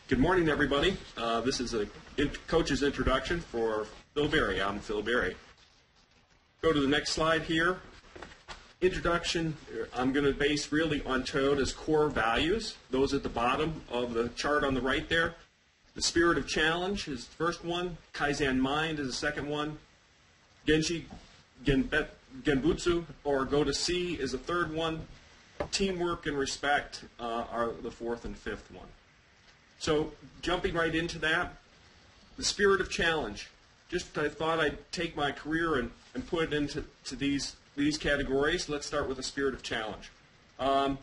Good morning, everybody. This is a coach's introduction for Phil Berry. I'm Phil Berry. Go to the next slide here. Introduction, I'm going to base really on Toyota's core values. Those at the bottom of the chart on the right there. The spirit of challenge is the first one. Kaizen mind is the second one. Genbutsu, or go to see, is the third one. Teamwork and respect are the fourth and fifth one. So jumping right into that, the spirit of challenge. I thought I'd take my career and put it into these categories. Let's start with the spirit of challenge. I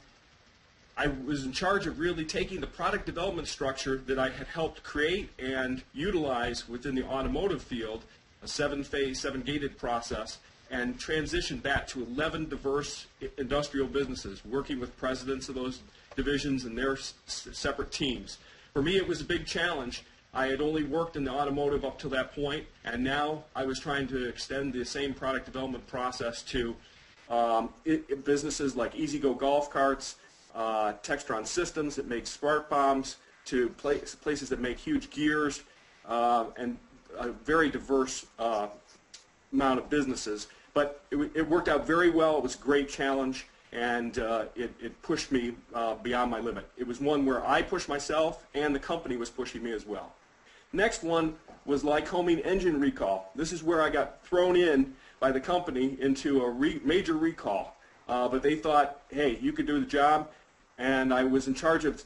was in charge of really taking the product development structure that I had helped create and utilize within the automotive field, a 7-phase, 7-gated process, and transition that to 11 diverse industrial businesses, working with presidents of those divisions and their separate teams. For me, it was a big challenge. I had only worked in the automotive up to that point, and now I was trying to extend the same product development process to businesses like E-Z-GO golf carts, Textron Systems that make spark bombs, to places that make huge gears, and a very diverse amount of businesses. But it worked out very well. It was a great challenge, and it pushed me beyond my limit. It was one where I pushed myself, and the company was pushing me as well. Next one was Lycoming engine recall. This is where I got thrown in by the company into a major recall. But they thought, hey, you could do the job. And I was in charge of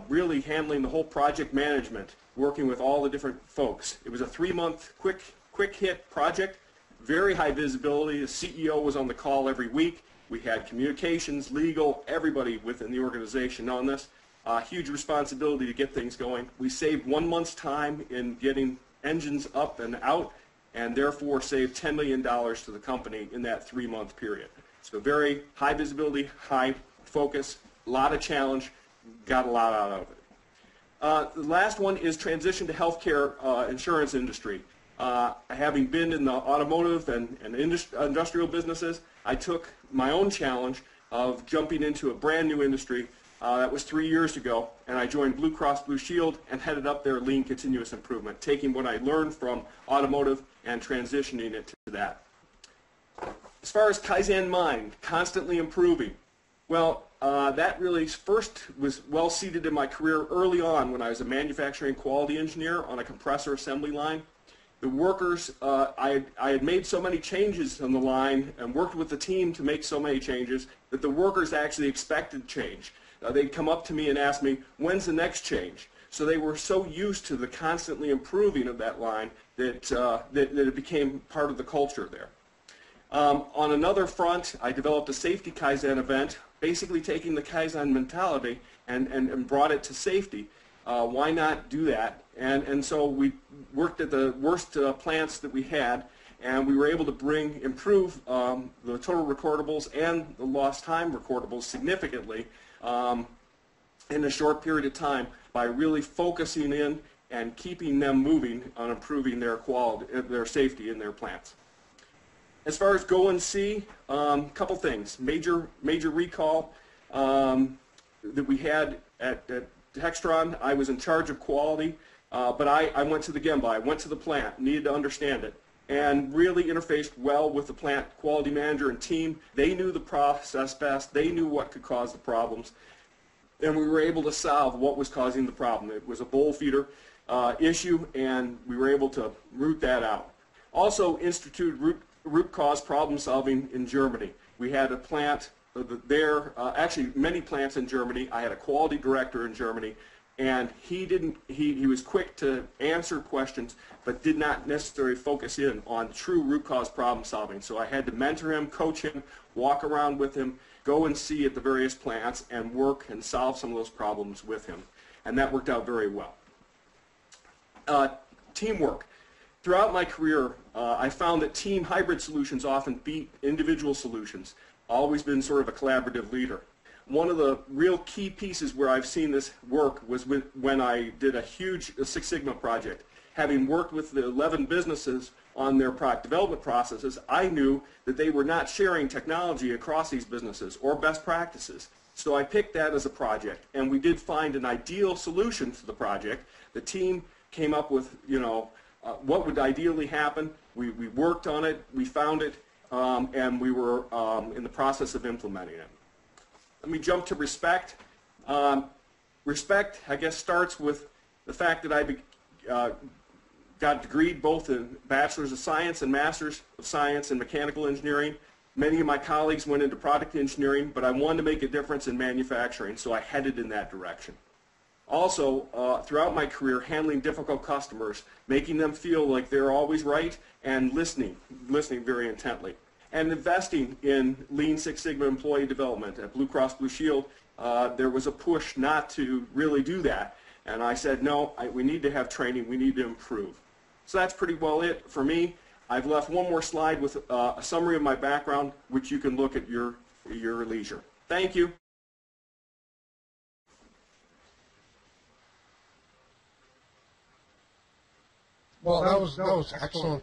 really handling the whole project management, working with all the different folks. It was a 3-month quick hit project, very high visibility. The CEO was on the call every week. We had communications, legal, everybody within the organization on this. Huge responsibility to get things going. We saved 1 month's time in getting engines up and out, and therefore saved $10 million to the company in that 3-month period. So very high visibility, high focus, a lot of challenge, got a lot out of it. The last one is transition to healthcare insurance industry. Having been in the automotive and industrial businesses, I took my own challenge of jumping into a brand new industry. That was 3 years ago, and I joined Blue Cross Blue Shield and headed up their lean continuous improvement, taking what I learned from automotive and transitioning it to that. As far as Kaizen mind, constantly improving, well, that really first was well seated in my career early on when I was a manufacturing quality engineer on a compressor assembly line. The workers, I had made so many changes on the line and worked with the team to make so many changes that the workers actually expected change. They'd come up to me and ask me, when's the next change? So they were so used to the constantly improving of that line that it became part of the culture there. On another front, I developed a safety Kaizen event, basically taking the Kaizen mentality and brought it to safety. Why not do that? And so we worked at the worst plants that we had, and we were able to improve the total recordables and the lost time recordables significantly in a short period of time by really focusing in and keeping them moving on improving their quality, their safety in their plants. As far as go and see, a couple things. Major recall that we had at Textron. I was in charge of quality, but I went to the Gemba. I went to the plant, needed to understand it, and really interfaced well with the plant quality manager and team. They knew the process best. They knew what could cause the problems, and we were able to solve what was causing the problem. It was a bowl feeder issue, and we were able to root that out. Also instituted root cause problem solving in Germany. We had a plant there, actually many plants in Germany. I had a quality director in Germany, and he was quick to answer questions, but did not necessarily focus in on true root cause problem solving. So I had to mentor him, coach him, walk around with him, go and see at the various plants, and work and solve some of those problems with him. And that worked out very well. Teamwork. Throughout my career, I found that team hybrid solutions often beat individual solutions. Always been sort of a collaborative leader. One of the real key pieces where I've seen this work was when I did a huge Six Sigma project. Having worked with the 11 businesses on their product development processes, I knew that they were not sharing technology across these businesses or best practices. So I picked that as a project, and we did find an ideal solution for the project. The team came up with, what would ideally happen. We worked on it, we found it, and we were in the process of implementing it. Let me jump to respect. Respect, I guess, starts with the fact that I got degreed both in Bachelor's of Science and Master's of Science in Mechanical Engineering. Many of my colleagues went into product engineering, but I wanted to make a difference in manufacturing, so I headed in that direction. Also, throughout my career, handling difficult customers, making them feel like they're always right, and listening very intently. And investing in Lean Six Sigma employee development. At Blue Cross Blue Shield, there was a push not to really do that. And I said, no, we need to have training, we need to improve. So that's pretty well it for me. I've left one more slide with a summary of my background, which you can look at your leisure. Thank you. Well, that was excellent.